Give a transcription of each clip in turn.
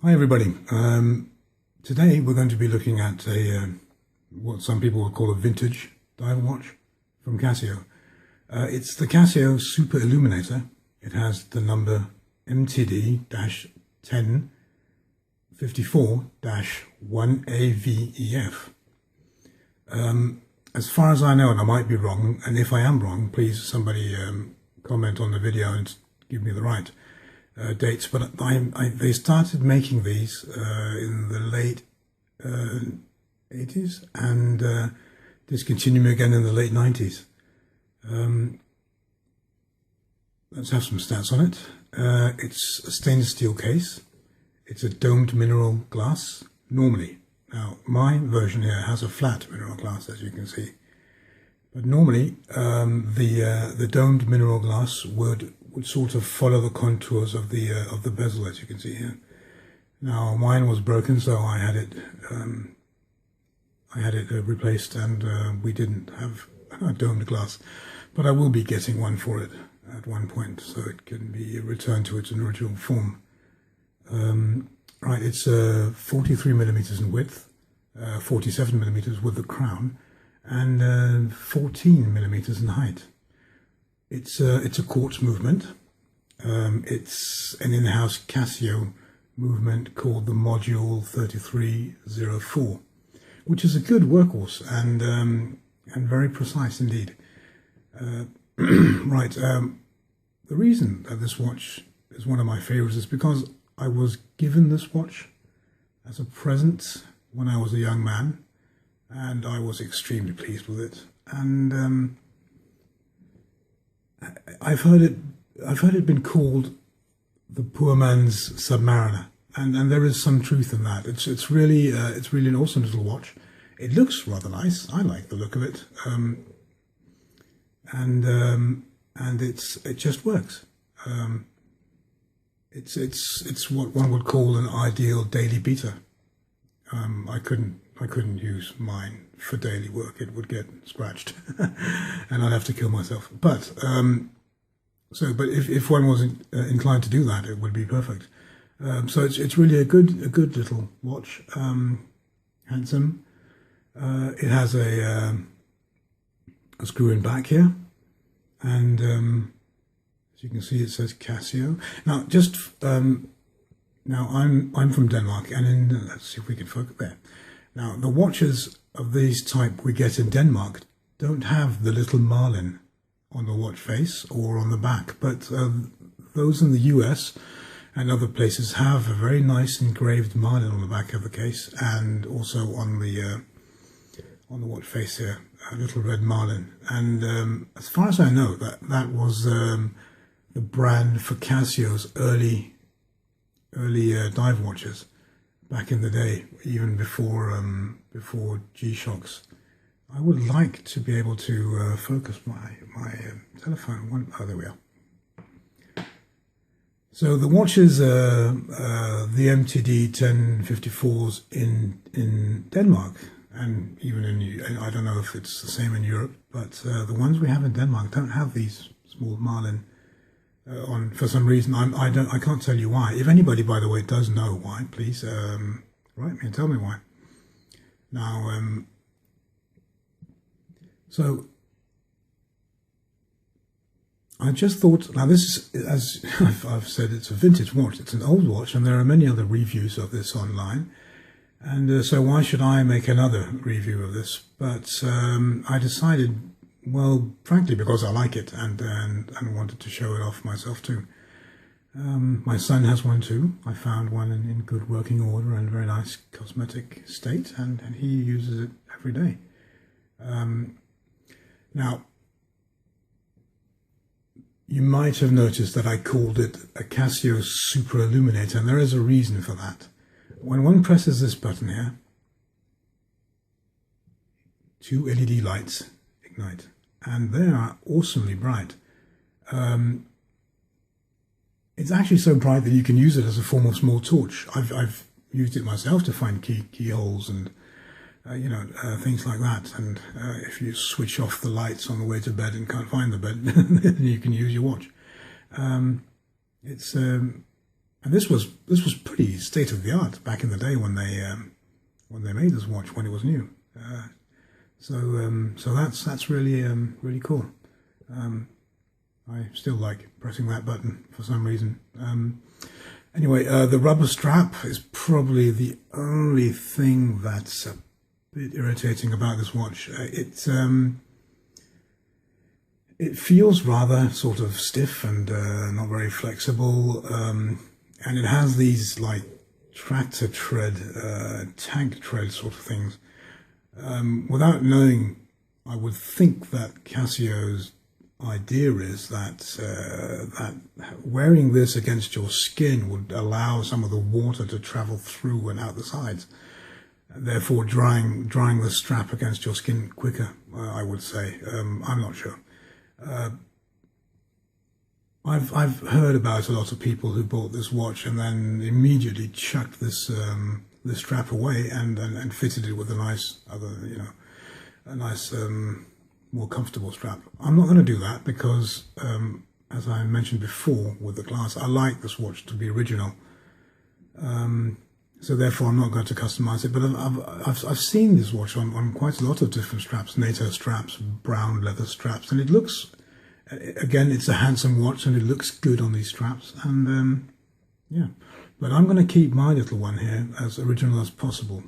Hi everybody. Today we're going to be looking at what some people would call a vintage dive watch from Casio. It's the Super Illuminator. It has the number MTD-1054-1AVEF. As far as I know, and I might be wrong, and if I am wrong, please somebody comment on the video and give me the right dates, but they started making these in the late 80s and discontinued again in the late 90s. Let's have some stats on it. It's a stainless steel case. It's a domed mineral glass, normally. Now, my version here has a flat mineral glass, as you can see. But normally, the domed mineral glass would sort of follow the contours of the bezel, as you can see here. Now, mine was broken, so I had it replaced, and we didn't have a domed glass. But I will be getting one for it at one point, so it can be returned to its original form. Right, it's 43 millimeters in width, 47 millimeters with the crown, and 14 millimeters in height. It's a quartz movement. It's an in-house Casio movement called the Module 3304, which is a good workhorse and very precise indeed. Right. The reason that this watch is one of my favorites is because I was given this watch as a present when I was a young man, and I was extremely pleased with it. And I've heard it been called the poor man's Submariner, and there is some truth in that. It's really an awesome little watch. It looks rather nice. I like the look of it, and it just works. It's what one would call an ideal daily beater. I couldn't use mine for daily work. It would get scratched and I'd have to kill myself. But if one was inclined to do that, it would be perfect. So it's really a good little watch. Handsome. It has a screw-in back here, and as you can see, it says Casio. Now, now I'm from Denmark, and let's see if we can focus there. Now, the watches of these type we get in Denmark don't have the little marlin on the watch face or on the back, but those in the US and other places have a very nice engraved marlin on the back of the case, and also on the watch face here, a little red marlin. And as far as I know, that was the brand for Casio's early dive watches back in the day, even before G-Shocks. I would like to be able to focus my telephone. Oh, there we are. So the watches, the MTD 1054s in Denmark, and even I don't know if it's the same in Europe, but the ones we have in Denmark don't have these small marlin on, for some reason. I can't tell you why. If anybody, by the way, does know why, please write me and tell me why. Now, so I just thought, now this is, as I've said, it's a vintage watch. It's an old watch, and there are many other reviews of this online. And so why should I make another review of this? But I decided, well, frankly, because I like it and wanted to show it off myself too. My son has one too. I found one in good working order and very nice cosmetic state, and he uses it every day. Now, you might have noticed that I called it a Casio Super Illuminator, and there is a reason for that. When one presses this button here, 2 LED lights ignite, and they are awesomely bright. It's actually so bright that you can use it as a form of small torch. I've used it myself to find keyholes and things like that. And if you switch off the lights on the way to bed and can't find the bed, then you can use your watch. It's And this was pretty state of the art back in the day when they made this watch, when it was new. So that's really really cool. I still like pressing that button for some reason. Anyway, the rubber strap is probably the only thing that's a bit irritating about this watch. It feels rather sort of stiff and not very flexible, and it has these like tractor tread, tank tread sort of things. Without knowing, I would think that Casio's idea is that that wearing this against your skin would allow some of the water to travel through and out the sides, therefore drying the strap against your skin quicker. I would say. I'm not sure. I've heard about a lot of people who bought this watch and then immediately chucked this this strap away and fitted it with a nice more comfortable strap. I'm not going to do that because, as I mentioned before with the glass, I like this watch to be original. So therefore, I'm not going to customize it. But I've seen this watch on quite a lot of different straps, NATO straps, brown leather straps, and it looks, again, it's a handsome watch and it looks good on these straps. And yeah, but I'm going to keep my little one here as original as possible,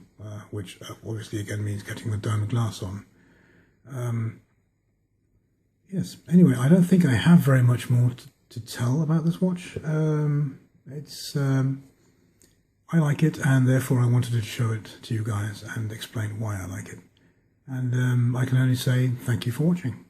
which obviously again means getting the domed glass on. Yes. Anyway, I don't think I have very much more to tell about this watch. I like it, and therefore I wanted to show it to you guys and explain why I like it. And I can only say thank you for watching.